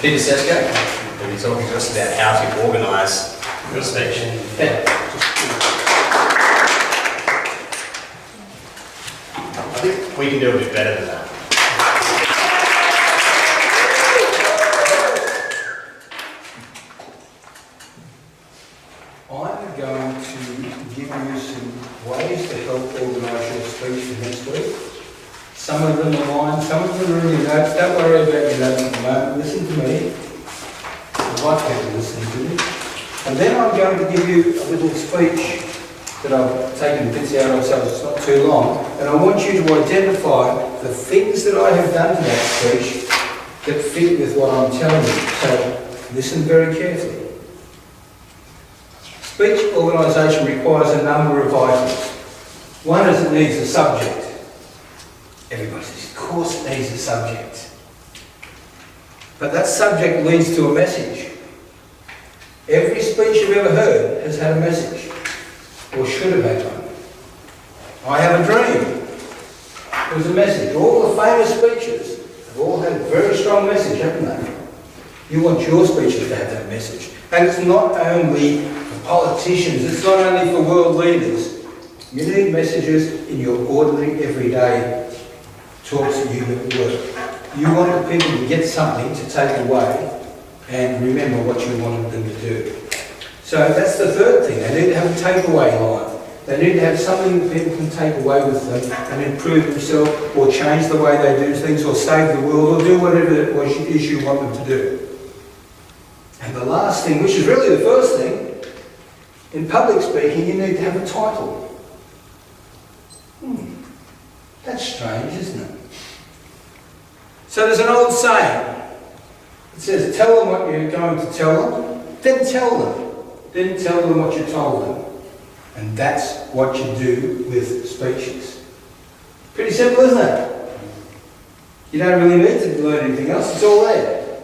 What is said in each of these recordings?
Peter Cesco, who'll be talking to us about how to organise your speech. I think we can do a bit better than that. I'm going to give you some ways to help organise your speech for next week. Some of them are mine, some of them are in your notes. Don't worry about your notes at the moment. Listen to me. I like people listening to me. And then I'm going to give you a little speech that I've taken bits out of so it's not too long. And I want you to identify the things that I have done to that speech that fit with what I'm telling you. So listen very carefully. Speech organisation requires a number of items. One is it needs a subject. Everybody says, of course it needs a subject. But that subject leads to a message. Every speech you've ever heard has had a message, or should have had one. I have a dream. It was a message. All the famous speeches have all had a very strong message, haven't they? You want your speeches to have that message. And it's not only for politicians, it's not only for world leaders. You need messages in your ordinary, everyday talks that you at work. You want the people to get something to take away and remember what you wanted them to do. So that's the third thing. They need to have a takeaway line. They need to have something that people can take away with them and improve themselves or change the way they do things or save the world or do whatever it is you want them to do. And the last thing, which is really the first thing, in public speaking you need to have a title. That's strange, isn't it? So there's an old saying. It says, tell them what you're going to tell them, then tell them. Then tell them what you told them. And that's what you do with speeches. Pretty simple, isn't it? You don't really need to learn anything else, it's all there.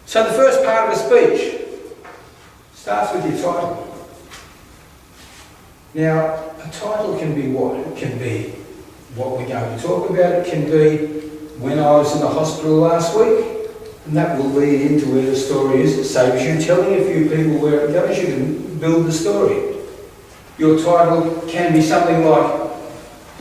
So the first part of a speech starts with your title. Now, a title can be what? It can be what we're going to talk about. It can be when I was in the hospital last week, and that will lead into where the story is. It saves you telling a few people where it goes. You can build the story. Your title can be something like,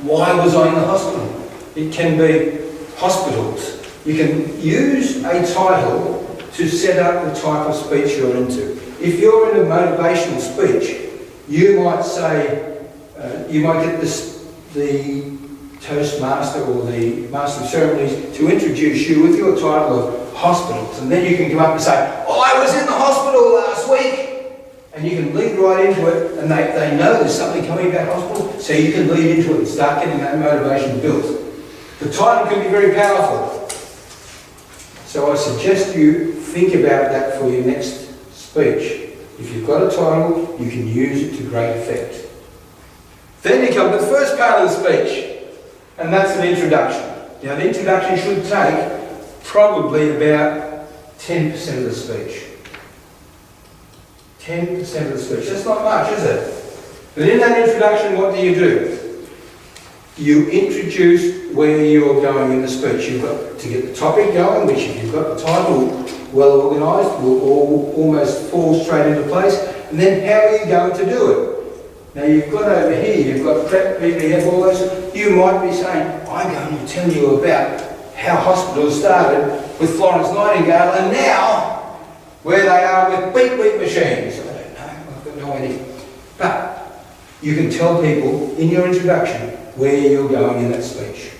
why was I in the hospital? It can be hospitals. You can use a title to set up the type of speech you're into. If you're in a motivational speech, you might say, you might get the Toastmaster or the Master of Ceremonies to introduce you with your title of hospitals, and then you can come up and say, oh, I was in the hospital last week, and you can lead right into it, and they know there's something coming about hospital, so you can lead into it and start getting that motivation built. The title can be very powerful, so I suggest you think about that for your next speech. If you've got a title, you can use it to great effect. Then you come to the first part of the speech, and that's an introduction. Now the introduction should take probably about 10% of the speech. 10% of the speech. That's not much, is it? But in that introduction, what do? You introduce where you're going in the speech. You've got to get the topic going, which if you've got the title well organised, will almost fall straight into place. And then how are you going to do it? Now you've got over here, you've got prep, PPF, all those. You might be saying, I'm going to tell you about how hospitals started with Florence Nightingale and now where they are with beep machines. I don't know, I've got no idea. But you can tell people in your introduction where you're going in that speech.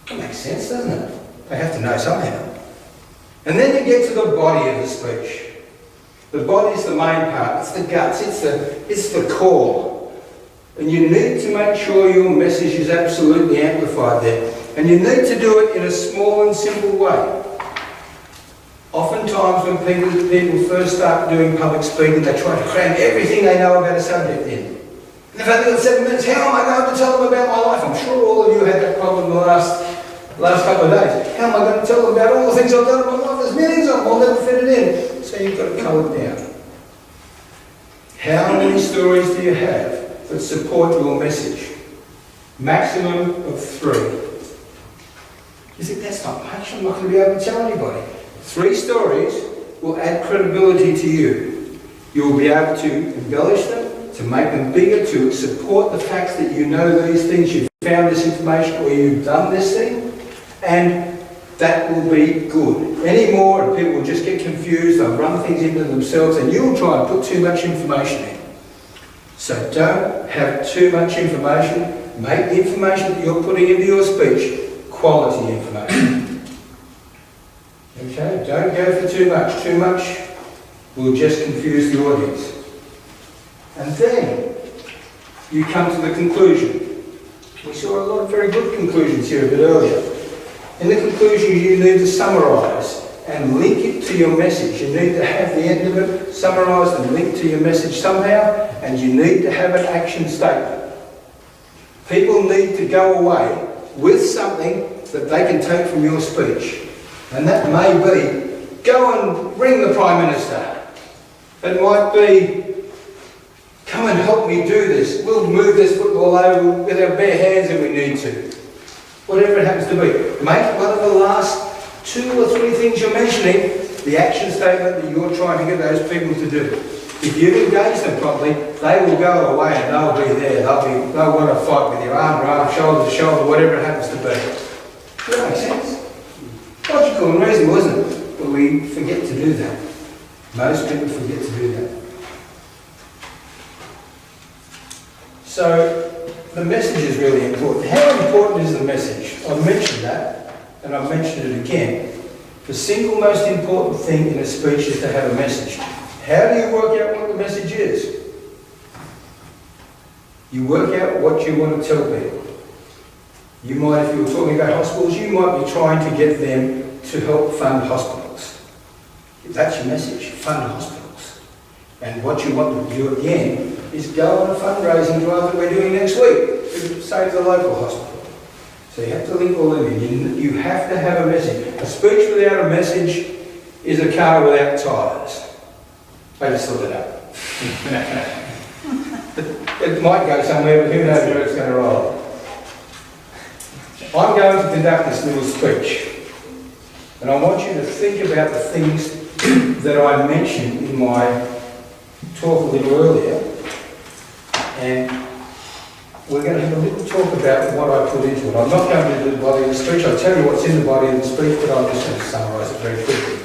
That makes sense, doesn't it? They have to know somehow. And then you get to the body of the speech. The body's the main part, it's the guts, it's the core. And you need to make sure your message is absolutely amplified there. And you need to do it in a small and simple way. Oftentimes when people first start doing public speaking, they try to cram everything they know about a subject in. And if I've got 7 minutes, how am I going to tell them about my life? I'm sure all of you had that problem the last couple of days. How am I going to tell them about all the things I've done in my life? There's millions of them, I'll never fit it in. So you've got to cull it down. How many stories do you have that support your message? Maximum of 3. You think, that's not much, I'm not going to be able to tell anybody. 3 stories will add credibility to you. You'll be able to embellish them, to make them bigger, to support the facts that you know these things, you've found this information, or you've done this thing, and that will be good. Any more, and people will just get confused, they'll run things into themselves, and you'll try and put too much information in. So don't have too much information. Make the information that you're putting into your speech quality information. Okay, don't go for too much. Too much will just confuse the audience. And then you come to the conclusion. We saw a lot of very good conclusions here a bit earlier. In the conclusion, you need to summarise and link it to your message. You need to have the end of it summarised and linked to your message somehow, and you need to have an action statement. People need to go away with something that they can take from your speech. And that may be, go and ring the Prime Minister. It might be, come and help me do this. We'll move this football over with our bare hands if we need to. Whatever it happens to be. Make one of the last 2 or 3 things you're mentioning the action statement that you're trying to get those people to do. If you've engaged them properly, they will go away and they'll be there. They'll want to fight with you, arm to arm, shoulder to shoulder, whatever it happens to be. Does that make sense? Logical and reasonable, isn't it? But we forget to do that. Most people forget to do that. So, the message is really important. How important is the message? I've mentioned that, and I've mentioned it again. The single most important thing in a speech is to have a message. How do you work out what the message is? You work out what you want to tell people. You might, if you were talking about hospitals, you might be trying to get them to help fund hospitals. That's your message, fund hospitals. And what you want to do again is go on a fundraising drive that we're doing next week to save the local hospital. So you have to link all of it. You have to have a message. A speech without a message is a car without tyres. I just thought it up. It might go somewhere, but who knows where it's going to roll. I'm going to conduct this little speech, and I want you to think about the things that I mentioned in my talk a little earlier, and we're going to have a little talk about what I put into it. I'm not going to do the body of the speech. I'll tell you what's in the body of the speech, but I'm just going to summarise it very quickly.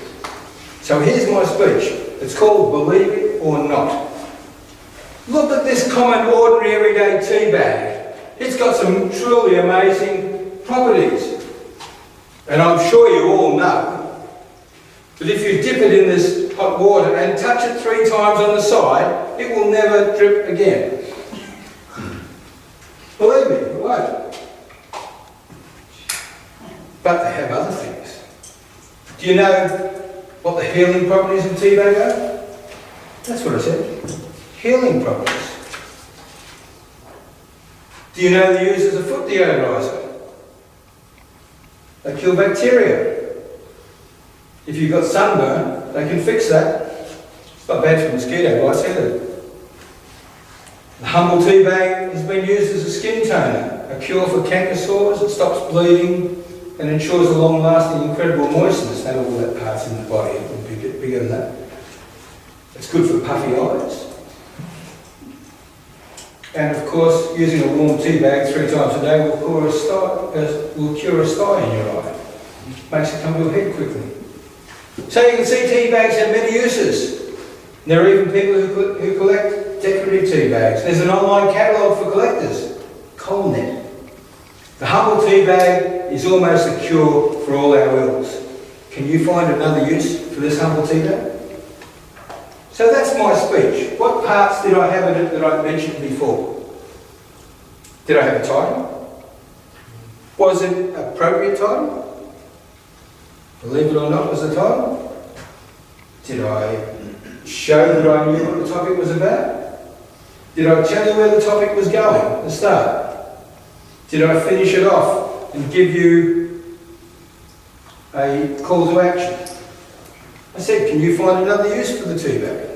So here's my speech. It's called Believe It or Not. Look at this common, ordinary, everyday tea bag. It's got some truly amazing properties. And I'm sure you all know that if you dip it in this hot water and touch it 3 times on the side, it will never drip again. Believe me, it won't. But they have other things. Do you know what the healing properties of tea bag are? That's what I said. Healing properties. Do you know they're used as a foot deodoriser? They kill bacteria. If you've got sunburn, they can fix that. It's not bad for mosquito bites either. The humble tea bag has been used as a skin toner, a cure for canker sores. It stops bleeding and ensures a long-lasting, incredible moistness. Not all that part's in the body, it would be a bit bigger than that. It's good for puffy eyes. And of course, using a warm tea bag 3 times a day will cure a sty in your eye. Makes it come to a head quickly. So you can see tea bags have many uses. There are even people who collect decorative tea bags. There's an online catalogue for collectors, Colnet. The humble tea bag is almost a cure for all our ills. Can you find another use for this humble tea bag? So that's my speech. What parts did I have in it that I mentioned before? Did I have a title? Was it an appropriate title? Believe it or not was the title? Did I show that I knew what the topic was about? Did I tell you where the topic was going at the start? Did I finish it off and give you a call to action? I said, can you find another use for the tea bag?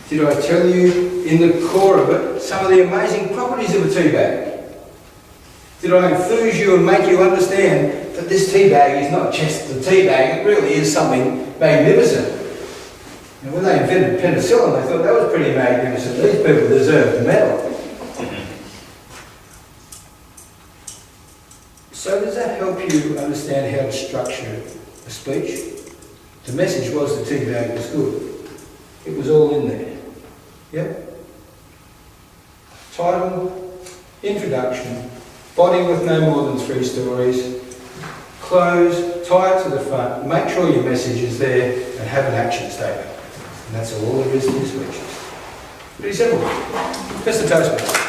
Did I tell you in the core of it some of the amazing properties of a tea bag? Did I enthuse you and make you understand that this tea bag is not just the tea bag, it really is something magnificent? And when they invented penicillin, they thought that was pretty magnificent. These people deserve the medal. So does that help you understand how to structure a speech? The message was the tea bag was good. It was all in there. Yep. Title, introduction, body with no more than 3 stories, close, tie it to the front, make sure your message is there, and have an action statement. And that's all there is to your speeches. Pretty simple. Mr. Toastmaster.